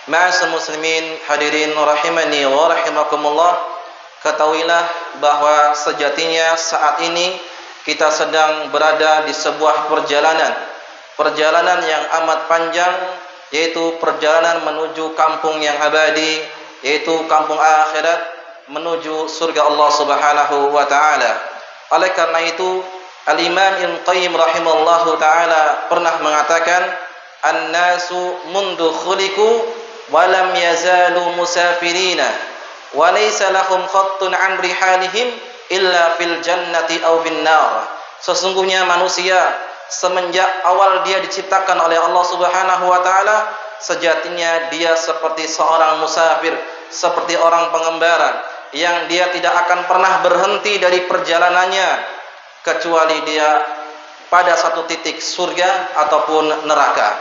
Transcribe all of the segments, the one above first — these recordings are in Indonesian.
Ma'asyiral muslimin, hadirin rahimani wa rahimakumullah. Ketahuilah bahwa sejatinya saat ini kita sedang berada di sebuah perjalanan yang amat panjang, yaitu perjalanan menuju kampung yang abadi, yaitu kampung akhirat, menuju surga Allah Subhanahu wa taala. Oleh karena itu, Al-Imam Ibnu Qayyim rahimahullahu taala pernah mengatakan, "An-nasu mundu khuliqu walam yazalu musafirina wa laysa lahum khattun an rihalihim illa fil jannati aw bin nar." Sesungguhnya manusia semenjak awal dia diciptakan oleh Allah Subhanahu wa taala, sejatinya dia seperti seorang musafir, seperti orang pengembara yang dia tidak akan pernah berhenti dari perjalanannya kecuali dia pada satu titik surga ataupun neraka.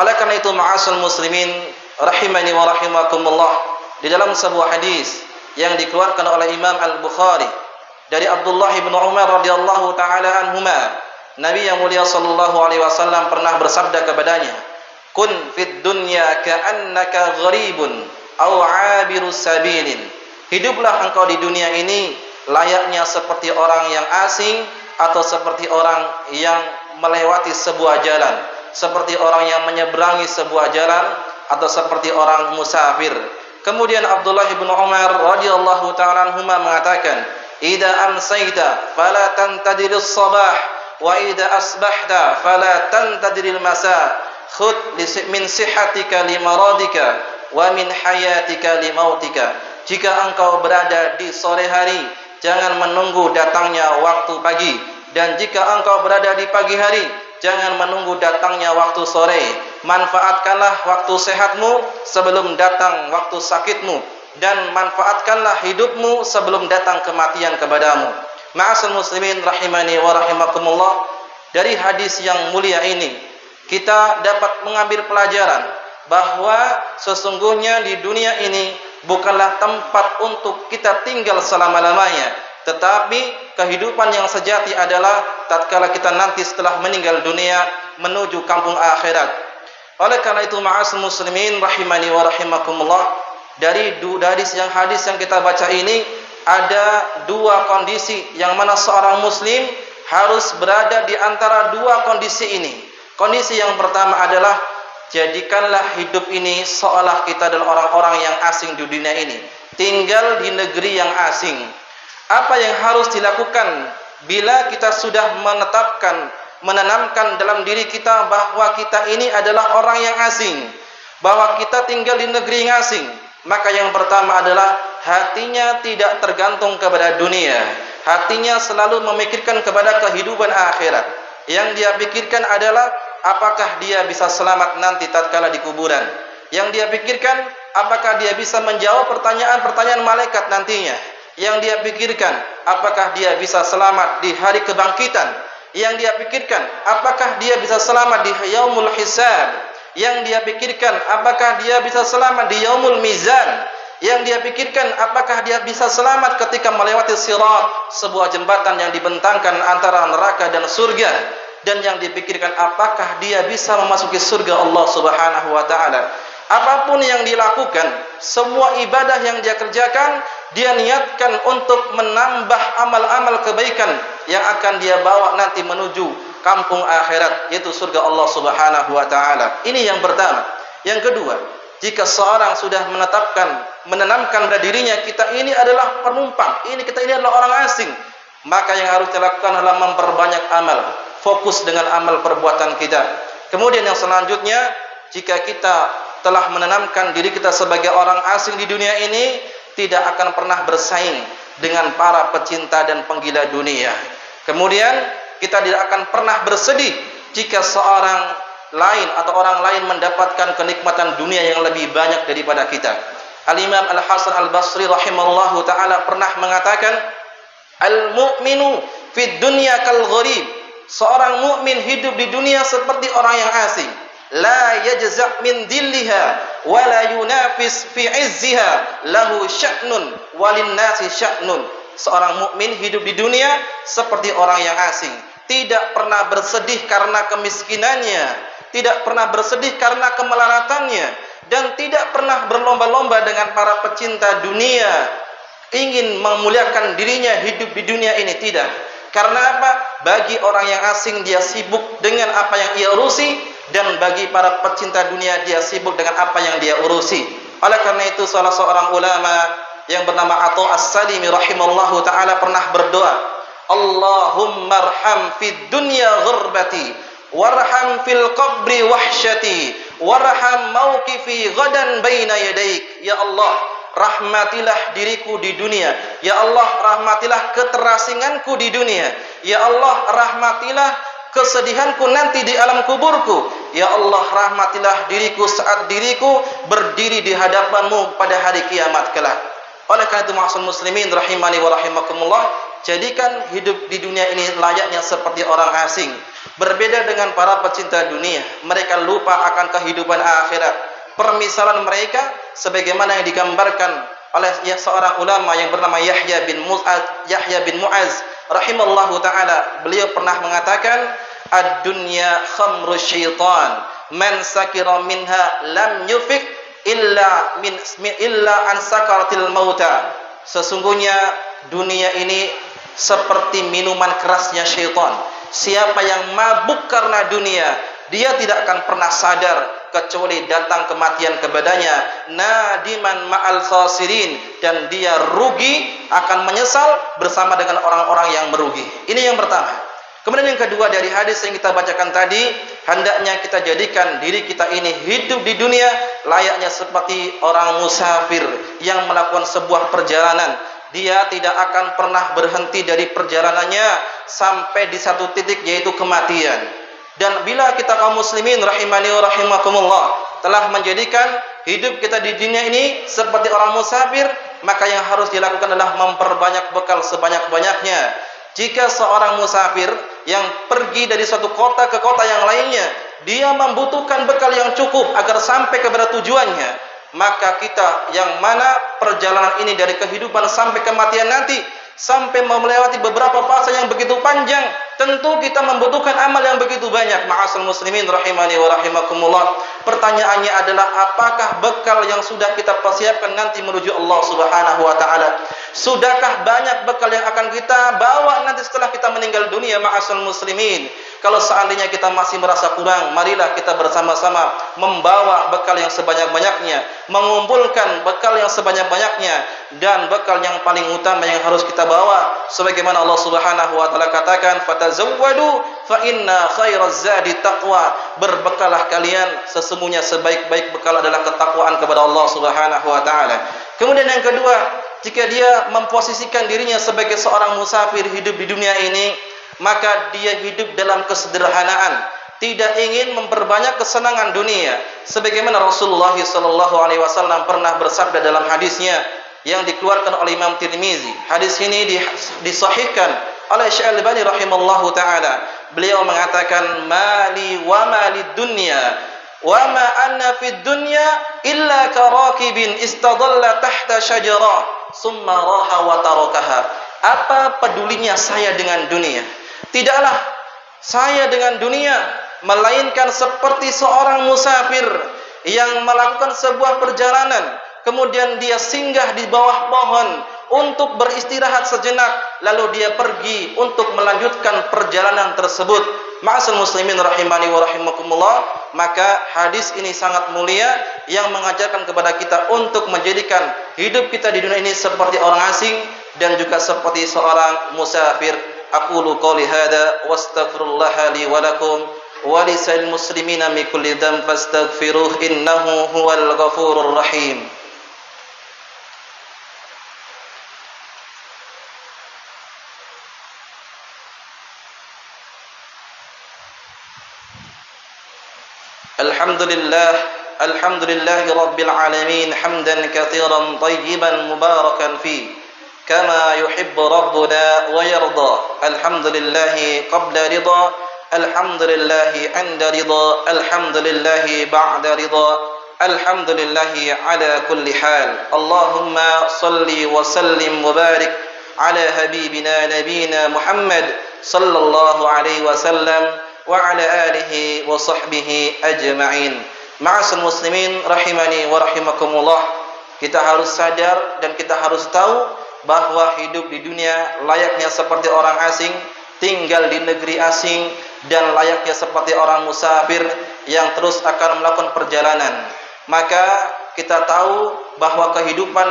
Oleh karena itu, ma'asyiral muslimin rahimani wa rahimakumullah, di dalam sebuah hadis yang dikeluarkan oleh Imam Al-Bukhari dari Abdullah bin Umar radhiyallahu taala anhuma, Nabi yang mulia sallallahu alaihi wasallam pernah bersabda kepadanya, "Kun fid dunya ka'annaka gharibun aw 'abirus sabilin." Hiduplah engkau di dunia ini layaknya seperti orang yang asing atau seperti orang yang melewati sebuah jalan, seperti orang yang menyeberangi sebuah jalan, atau seperti orang musafir. Kemudian Abdullah bin Umar radhiyallahu taala anhuma mengatakan, "Idza amsayta fala tantadirus sabah wa idza asbahta fala tantadiril masa. Khudh min sihhatika limaradika wa min hayatika limautika." Jika engkau berada di sore hari, jangan menunggu datangnya waktu pagi, dan jika engkau berada di pagi hari, jangan menunggu datangnya waktu sore. Manfaatkanlah waktu sehatmu sebelum datang waktu sakitmu, dan manfaatkanlah hidupmu sebelum datang kematian kepadamu. Ma'asyiral muslimin rahimani wa rahimakumullah, dari hadis yang mulia ini kita dapat mengambil pelajaran bahwa sesungguhnya di dunia ini bukanlah tempat untuk kita tinggal selama-lamanya, tetapi kehidupan yang sejati adalah tatkala kita nanti setelah meninggal dunia menuju kampung akhirat. Oleh karena itu, ma'asyiral muslimin rahimani wa rahimakumullah, dari hadis yang kita baca ini ada dua kondisi yang mana seorang muslim harus berada di antara dua kondisi ini. Kondisi yang pertama adalah jadikanlah hidup ini seolah kita adalah orang-orang yang asing di dunia ini, tinggal di negeri yang asing. Apa yang harus dilakukan bila kita sudah menanamkan dalam diri kita bahwa kita ini adalah orang yang asing, bahwa kita tinggal di negeri yang asing? Maka yang pertama adalah hatinya tidak tergantung kepada dunia, hatinya selalu memikirkan kepada kehidupan akhirat. Yang dia pikirkan adalah apakah dia bisa selamat nanti tatkala di kuburan. Yang dia pikirkan apakah dia bisa menjawab pertanyaan-pertanyaan malaikat nantinya. Yang dia pikirkan apakah dia bisa selamat di hari kebangkitan. Yang dia pikirkan apakah dia bisa selamat di yaumul hisab. Yang dia pikirkan apakah dia bisa selamat di yaumul mizan. Yang dia pikirkan apakah dia bisa selamat ketika melewati sirat, sebuah jembatan yang dibentangkan antara neraka dan surga. Dan yang dipikirkan apakah dia bisa memasuki surga Allah Subhanahu wa taala. Apapun yang dilakukan, semua ibadah yang dia kerjakan, dia niatkan untuk menambah amal-amal kebaikan yang akan dia bawa nanti menuju kampung akhirat, yaitu surga Allah Subhanahu wa taala. Ini yang pertama. Yang kedua, jika seorang sudah menanamkan pada dirinya kita ini adalah penumpang, kita ini adalah orang asing, maka yang harus dilakukan adalah memperbanyak amal, fokus dengan amal perbuatan kita. Kemudian yang selanjutnya, jika kita telah menanamkan diri kita sebagai orang asing di dunia ini, tidak akan pernah bersaing dengan para pecinta dan penggila dunia. Kemudian kita tidak akan pernah bersedih jika seorang lain atau orang lain mendapatkan kenikmatan dunia yang lebih banyak daripada kita. Al-Imam Al-Hasan Al-Basri rahimahullahu taala pernah mengatakan, "Al-mu'minu fid dunya kal gharib." Seorang mukmin hidup di dunia seperti orang yang asing. La yajza' min dilliha wa la yunafis fi 'izziha, lahu sya'nun walin nasi sya'nun. Seorang mukmin hidup di dunia seperti orang yang asing, tidak pernah bersedih karena kemiskinannya, tidak pernah bersedih karena kemelaratannya, dan tidak pernah berlomba-lomba dengan para pecinta dunia, ingin memuliakan dirinya hidup di dunia ini, tidak. Karena apa? Bagi orang yang asing dia sibuk dengan apa yang ia urusi, dan bagi para pecinta dunia dia sibuk dengan apa yang dia urusi. Oleh karena itu salah seorang ulama yang bernama Atha As-Salimi rahimallahu taala pernah berdoa, Allahumma arham fid dunya ghurbati warham fil qabri wahsyati warham mauqifi ghadan baina yadaik. Ya Allah, rahmatilah diriku di dunia. Ya Allah, rahmatilah keterasinganku di dunia. Ya Allah, rahmatilah kesedihanku nanti di alam kuburku. Ya Allah, rahmatilah diriku saat diriku berdiri di hadapanmu pada hari kiamat kelak. Oleh karena itu ma'asyiral muslimin rahimani wa rahimakumullah, jadikan hidup di dunia ini layaknya seperti orang asing. Berbeda dengan para pecinta dunia, mereka lupa akan kehidupan akhirat. Permisalan mereka sebagaimana yang digambarkan oleh seorang ulama yang bernama Yahya bin Mu'az rahimallahu taala. Beliau pernah mengatakan, ad-dunya khamru syaitan man sakira minha lam yufik illa an sakaratil mauta. Sesungguhnya dunia ini seperti minuman kerasnya syaitan. Siapa yang mabuk karena dunia, dia tidak akan pernah sadar kecuali datang kematian kepadanya. Nadiman ma'al khasirin, dan dia rugi, akan menyesal bersama dengan orang-orang yang merugi. Ini yang pertama. Kemudian yang kedua, dari hadis yang kita bacakan tadi, hendaknya kita jadikan diri kita ini hidup di dunia layaknya seperti orang musafir yang melakukan sebuah perjalanan. Dia tidak akan pernah berhenti dari perjalanannya sampai di satu titik, yaitu kematian. Dan bila kita kaum muslimin rahimani wa rahimakumullah telah menjadikan hidup kita di dunia ini seperti orang musafir, maka yang harus dilakukan adalah memperbanyak bekal sebanyak-banyaknya. Jika seorang musafir yang pergi dari suatu kota ke kota yang lainnya, dia membutuhkan bekal yang cukup agar sampai kepada tujuannya, maka kita yang mana perjalanan ini dari kehidupan sampai kematian nanti, sampai melewati beberapa fase yang begitu panjang, tentu kita membutuhkan amal yang begitu banyak. Ma'asyiral muslimin rahimani wa rahimakumullah. Pertanyaannya adalah, apakah bekal yang sudah kita persiapkan nanti menuju Allah Subhanahu wa taala? Sudahkah banyak bekal yang akan kita bawa nanti setelah kita meninggal dunia? Ma'asyiral muslimin, kalau seandainya kita masih merasa kurang, marilah kita bersama-sama membawa bekal yang sebanyak-banyaknya, mengumpulkan bekal yang sebanyak-banyaknya, dan bekal yang paling utama yang harus kita bawa sebagaimana Allah Subhanahu wa taala katakan, fatazawwadu fa inna khairaz zadi taqwa. Berbekalah kalian, sesungguhnya sebaik-baik bekal adalah ketakwaan kepada Allah Subhanahu wa taala. Kemudian yang kedua, jika dia memposisikan dirinya sebagai seorang musafir hidup di dunia ini, maka dia hidup dalam kesederhanaan, tidak ingin memperbanyak kesenangan dunia. Sebagaimana Rasulullah SAW pernah bersabda dalam hadisnya yang dikeluarkan oleh Imam Tirmizi. Hadis ini disahihkan oleh Syekh Al-Albani rahimallahu taala. Beliau mengatakan, mali wa malid dunya wa ma anna fid dunya illa karakibin istadalla tahta syajarah summa raha wa tarakaha. Apa pedulinya saya dengan dunia? Tidaklah saya dengan dunia melainkan seperti seorang musafir yang melakukan sebuah perjalanan, kemudian dia singgah di bawah pohon untuk beristirahat sejenak, lalu dia pergi untuk melanjutkan perjalanan tersebut. Ma'asyiral muslimin rahimani wa rahimakumullah, maka hadis ini sangat mulia yang mengajarkan kepada kita untuk menjadikan hidup kita di dunia ini seperti orang asing dan juga seperti seorang musafir. Aqulu qouli hadza wastaghfirullaha li wa lakum wa lisal muslimina min kulli dhanbin fastaghfiruhu innahu huwal ghafurur rahim. Alhamdulillah rabbil alamin hamdan katsiran tayyiban mubarakan fi kama yuhibbu rabbuna wa yarda. Alhamdulillah qabla ridha, alhamdulillah 'inda ridha, alhamdulillah ba'da ridha, alhamdulillah ala kulli hal. Allahumma salli wa sallim wa barik ala habibina nabiyina Muhammad sallallahu alaihi wasallam wa ala alihi wa sahbihi ajma'in. Ma'asyiral muslimin rahimani wa rahimakumullah, kita harus sadar dan kita harus tahu bahwa hidup di dunia layaknya seperti orang asing, tinggal di negeri asing, dan layaknya seperti orang musafir yang terus akan melakukan perjalanan. Maka kita tahu bahwa kehidupan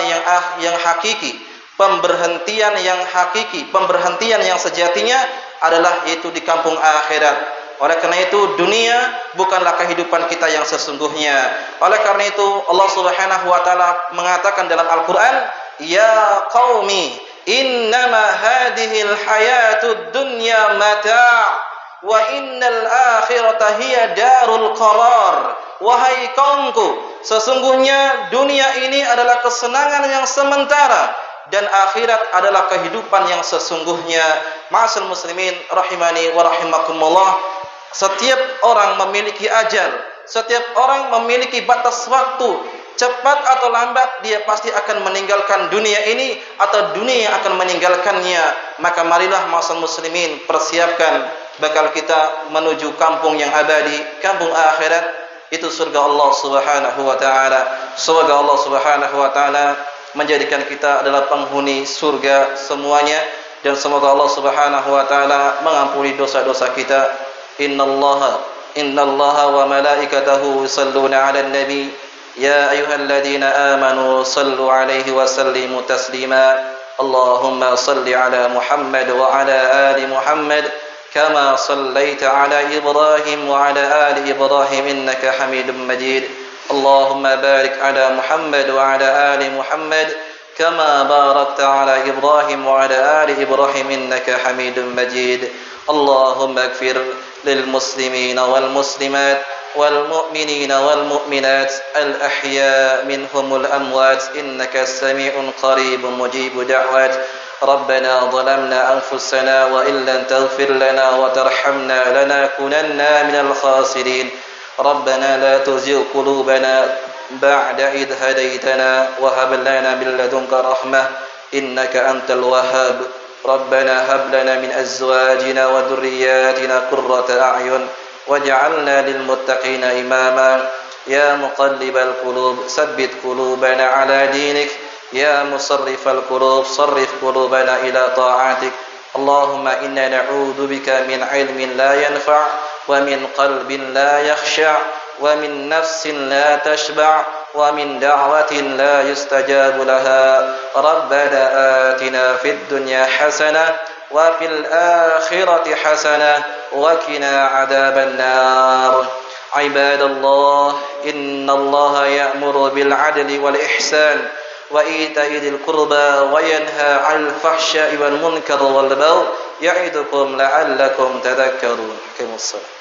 yang hakiki, pemberhentian yang hakiki, pemberhentian yang sejatinya adalah yaitu di kampung akhirat. Oleh karena itu dunia bukanlah kehidupan kita yang sesungguhnya. Oleh karena itu Allah Subhanahu wa taala mengatakan dalam Al-Qur'an, "Ya qaumi, innama hadhil hayatud dunya mata' wa innal akhirata hiya darul qarar." Wahai kaumku, sesungguhnya dunia ini adalah kesenangan yang sementara dan akhirat adalah kehidupan yang sesungguhnya. Ma'asyiral muslimin rahimani wa rahimakumullah, setiap orang memiliki ajal, setiap orang memiliki batas waktu. Cepat atau lambat dia pasti akan meninggalkan dunia ini atau dunia yang akan meninggalkannya. Maka marilah ma'asyiral muslimin persiapkan bakal kita menuju kampung yang abadi, kampung akhirat, itu surga Allah Subhanahu wa taala. Semoga Allah Subhanahu wa taala menjadikan kita adalah penghuni surga semuanya, dan semoga Allah Subhanahu wa taala mengampuni dosa-dosa kita. Innallaha wa malaikatahu yusalluna 'alan nabi ya ayyuhalladzina amanu sallu 'alaihi wa sallimu taslima. Allahumma salli 'ala Muhammad wa 'ala ali Muhammad كما صليت على إبراهيم وعلى آل إبراهيم إنك حميد مجيد. اللهم بارك على محمد وعلى آل محمد كما باركت على إبراهيم وعلى آل إبراهيم إنك حميد مجيد. اللهم اغفر للمسلمين والمسلمات والمؤمنين والمؤمنات الأحياء منهم الأموات إنك سميع قريب مجيب دعوات. ربنا ظلمنا أنفسنا وإن لم تغفر لنا وترحمنا لنكونن من الخاسرين. ربنا لا تزغ قلوبنا بعد إذ هديتنا وهب لنا من لدنك رحمة إنك أنت الوهاب. ربنا هب لنا من أزواجنا وذرياتنا قرة أعين واجعلنا للمتقين إماما. يا مقلب القلوب ثبت قلوبنا على دينك. يا مصرف القلوب صرف قلوبنا إلى طاعتك. اللهم إنا نعوذ بك من علم لا ينفع ومن قلب لا يخشع ومن نفس لا تشبع ومن دعوة لا يستجاب لها. ربنا آتنا في الدنيا حسنة وفي الآخرة حسنة وقنا عذاب النار. عباد الله، إن الله يأمر بالعدل والإحسان وإيتاء ذي القربى وينهى عن الفحشاء والمنكر والبغي يعظكم لعلكم تذكرون. أقيموا الصلاة.